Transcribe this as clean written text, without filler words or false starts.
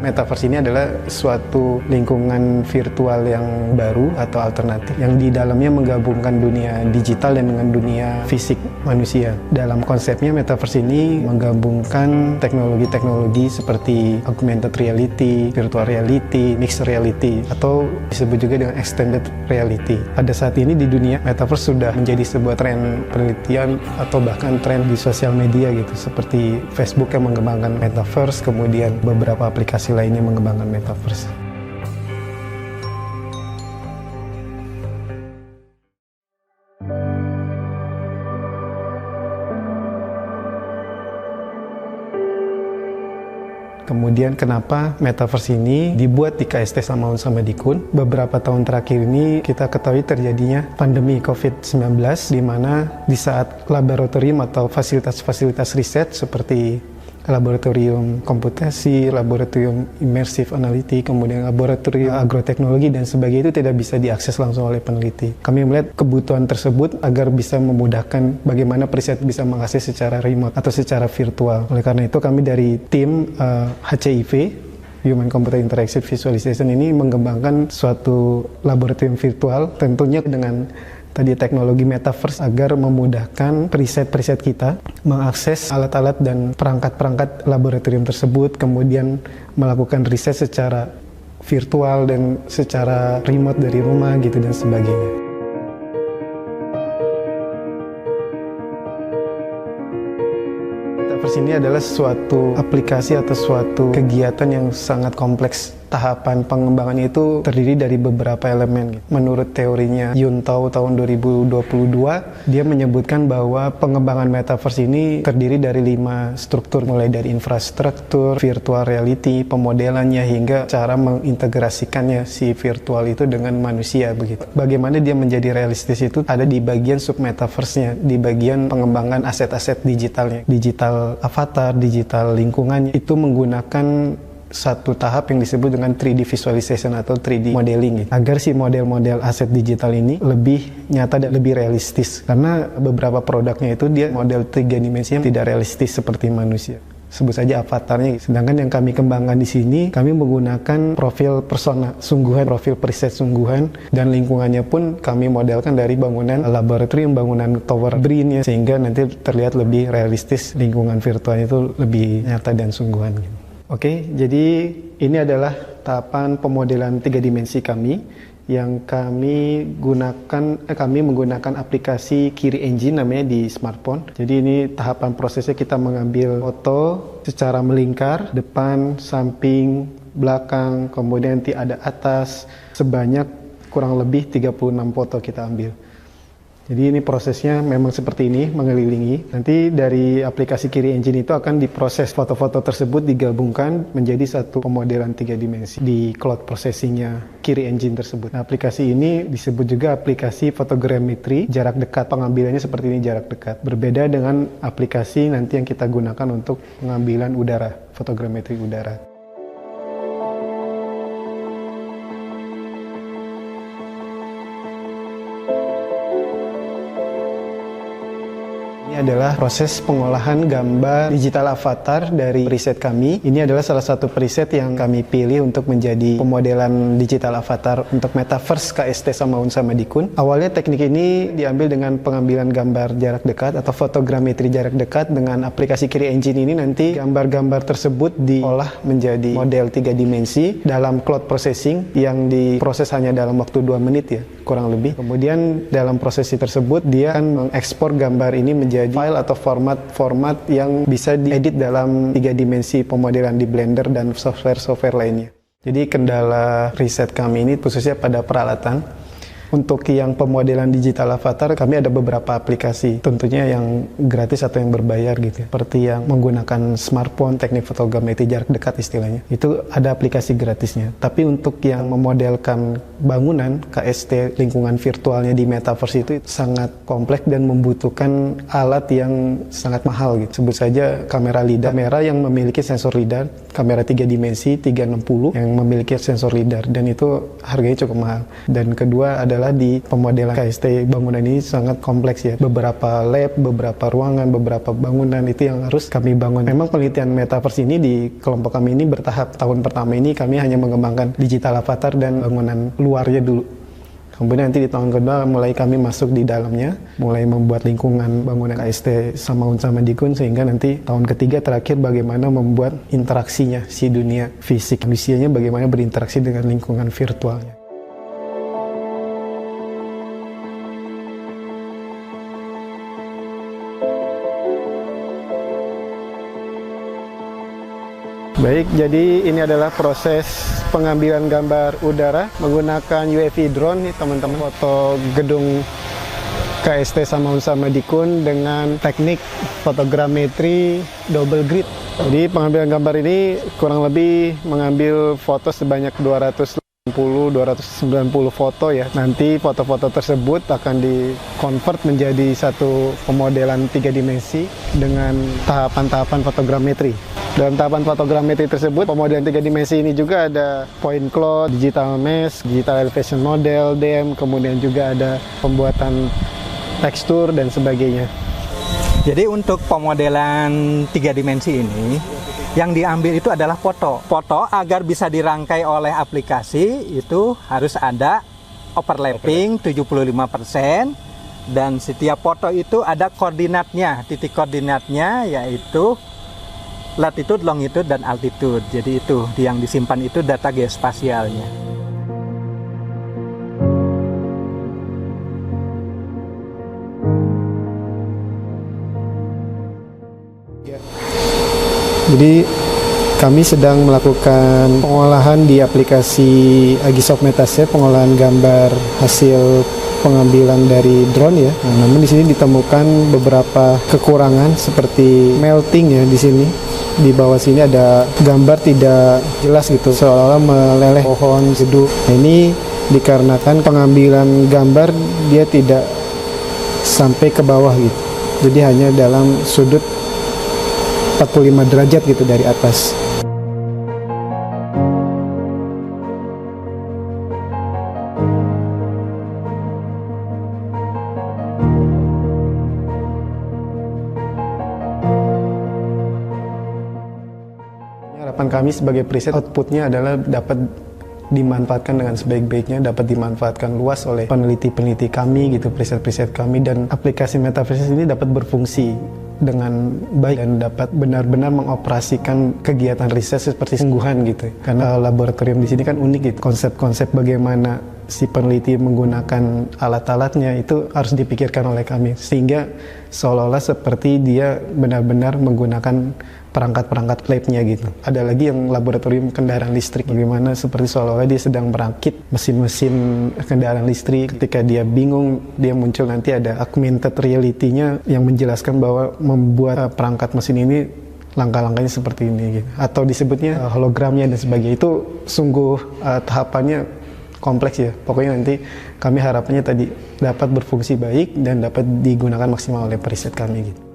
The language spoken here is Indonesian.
Metaverse ini adalah suatu lingkungan virtual yang baru atau alternatif yang di dalamnya menggabungkan dunia digital dan dengan dunia fisik manusia. Dalam konsepnya Metaverse ini menggabungkan teknologi-teknologi seperti augmented reality, virtual reality, mixed reality, atau disebut juga dengan extended reality. Pada saat ini di dunia Metaverse sudah menjadi sebuah tren penelitian atau bahkan tren di sosial media gitu, seperti Facebook yang mengembangkan Metaverse, kemudian beberapa aplikasi lainnya mengembangkan Metaverse. Kemudian kenapa Metaverse ini dibuat di KST Samaun Samadikun? Beberapa tahun terakhir ini kita ketahui terjadinya pandemi COVID-19 di mana di saat laboratorium atau fasilitas-fasilitas riset seperti laboratorium komputasi, laboratorium immersive analytic, kemudian laboratorium agroteknologi dan sebagainya itu tidak bisa diakses langsung oleh peneliti. Kami melihat kebutuhan tersebut agar bisa memudahkan bagaimana riset bisa mengakses secara remote atau secara virtual. Oleh karena itu kami dari tim HCIV, Human Computer Interaction Visualization ini mengembangkan suatu laboratorium virtual tentunya dengan tadi teknologi Metaverse agar memudahkan periset-periset kita mengakses alat-alat dan perangkat-perangkat laboratorium tersebut, kemudian melakukan riset secara virtual dan secara remote dari rumah gitu dan sebagainya. Metaverse ini adalah suatu aplikasi atau suatu kegiatan yang sangat kompleks. Tahapan pengembangannya itu terdiri dari beberapa elemen. Menurut teorinya Yuntao tahun 2022, dia menyebutkan bahwa pengembangan Metaverse ini terdiri dari 5 struktur, mulai dari infrastruktur, virtual reality, pemodelannya, hingga cara mengintegrasikannya si virtual itu dengan manusia begitu. Bagaimana dia menjadi realistis itu ada di bagian sub-Metaverse-nya, di bagian pengembangan aset-aset digitalnya, digital avatar, digital lingkungannya, itu menggunakan satu tahap yang disebut dengan 3D visualization atau 3D modeling agar si model-model aset digital ini lebih nyata dan lebih realistis, karena beberapa produknya itu dia model 3 dimensi yang tidak realistis seperti manusia, sebut saja avatarnya. Sedangkan yang kami kembangkan di sini, kami menggunakan profil persona sungguhan, profil preset sungguhan, dan lingkungannya pun kami modelkan dari bangunan laboratorium, bangunan tower BRIN, sehingga nanti terlihat lebih realistis, lingkungan virtualnya itu lebih nyata dan sungguhan gitu. Oke, jadi ini adalah tahapan pemodelan 3 dimensi kami yang kami menggunakan aplikasi Kiri Engine namanya di smartphone. Jadi ini tahapan prosesnya kita mengambil foto secara melingkar, depan, samping, belakang, kemudian nanti ada atas, sebanyak kurang lebih 36 foto kita ambil. Jadi ini prosesnya memang seperti ini, mengelilingi. Nanti dari aplikasi Kiri Engine itu akan diproses foto-foto tersebut, digabungkan menjadi satu pemodelan 3 dimensi di cloud processingnya Kiri Engine tersebut. Nah, aplikasi ini disebut juga aplikasi fotogrametri jarak dekat. Pengambilannya seperti ini, jarak dekat. Berbeda dengan aplikasi nanti yang kita gunakan untuk pengambilan udara, fotogrametri udara. Ini adalah proses pengolahan gambar digital avatar dari preset kami. Ini adalah salah satu preset yang kami pilih untuk menjadi pemodelan digital avatar untuk Metaverse KST Samaun Samadikun. Awalnya teknik ini diambil dengan pengambilan gambar jarak dekat atau fotogrametri jarak dekat. Dengan aplikasi Kiri Engine ini nanti gambar-gambar tersebut diolah menjadi model 3 dimensi dalam cloud processing yang diproses hanya dalam waktu 2 menit ya, kurang lebih. Kemudian dalam prosesi tersebut dia akan mengekspor gambar ini menjadi file atau format yang bisa diedit dalam 3 dimensi pemodelan di Blender dan software-software lainnya. Jadi kendala riset kami ini khususnya pada peralatan. Untuk yang pemodelan digital avatar, kami ada beberapa aplikasi, tentunya yang gratis atau yang berbayar gitu ya. Seperti yang menggunakan smartphone, teknik fotogrametri jarak dekat istilahnya. Itu ada aplikasi gratisnya. Tapi untuk yang memodelkan bangunan, KST, lingkungan virtualnya di Metaverse itu sangat kompleks dan membutuhkan alat yang sangat mahal gitu. Sebut saja kamera LiDAR, kamera yang memiliki sensor LiDAR, kamera 3 dimensi 360 yang memiliki sensor LiDAR, dan itu harganya cukup mahal. Dan kedua adalah adalah di pemodelan KST bangunan ini sangat kompleks ya. Beberapa lab, beberapa ruangan, beberapa bangunan itu yang harus kami bangun. Memang penelitian metaverse ini di kelompok kami ini bertahap. Tahun pertama ini kami hanya mengembangkan digital avatar dan bangunan luarnya dulu. Kemudian nanti di tahun kedua mulai kami masuk di dalamnya, mulai membuat lingkungan bangunan KST Samaun Samadikun, sehingga nanti tahun ketiga terakhir bagaimana membuat interaksinya si dunia fisik manusianya, bagaimana berinteraksi dengan lingkungan virtualnya. Baik, jadi ini adalah proses pengambilan gambar udara menggunakan UAV drone nih teman-teman. Foto gedung KST Samaun Samadikun dengan teknik fotogrametri double grid. Jadi pengambilan gambar ini kurang lebih mengambil foto sebanyak 290 foto ya. Nanti foto-foto tersebut akan di-convert menjadi satu pemodelan 3 dimensi dengan tahapan-tahapan fotogrametri. Dalam tahapan fotogrametri tersebut, pemodelan 3 dimensi ini juga ada point cloud, digital mesh, digital elevation model, DEM, kemudian juga ada pembuatan tekstur dan sebagainya. Jadi untuk pemodelan 3 dimensi ini, yang diambil itu adalah foto. Foto agar bisa dirangkai oleh aplikasi itu harus ada overlapping 75%, dan setiap foto itu ada koordinatnya, titik koordinatnya yaitu latitude, longitude, dan altitude. Jadi itu yang disimpan itu data geospasialnya. Jadi kami sedang melakukan pengolahan di aplikasi Agisoft Metaset, pengolahan gambar hasil pengambilan dari drone ya. Nah, namun di sini ditemukan beberapa kekurangan seperti melting ya di sini. Di bawah sini ada gambar tidak jelas gitu, seolah-olah meleleh pohon, gedung. Nah, ini dikarenakan pengambilan gambar dia tidak sampai ke bawah gitu. Jadi hanya dalam sudut 45 derajat gitu dari atas. Harapan kami sebagai preset, outputnya adalah dapat dimanfaatkan dengan sebaik-baiknya, dapat dimanfaatkan luas oleh peneliti-peneliti kami gitu, preset-preset kami, dan aplikasi metaverse ini dapat berfungsi dengan baik dan dapat benar-benar mengoperasikan kegiatan riset seperti sungguhan gitu. Karena laboratorium di sini kan unik gitu. Konsep-konsep bagaimana si peneliti menggunakan alat-alatnya itu harus dipikirkan oleh kami, sehingga seolah-olah seperti dia benar-benar menggunakan perangkat-perangkat labnya gitu. Ada lagi yang laboratorium kendaraan listrik, bagaimana seperti seolah-olah dia sedang merakit mesin-mesin kendaraan listrik. Ketika dia bingung, dia muncul nanti ada augmented reality-nya yang menjelaskan bahwa membuat perangkat mesin ini langkah-langkahnya seperti ini gitu. Atau disebutnya hologramnya dan sebagainya. Itu sungguh tahapannya kompleks ya. Pokoknya nanti kami harapannya tadi dapat berfungsi baik dan dapat digunakan maksimal oleh periset kami gitu.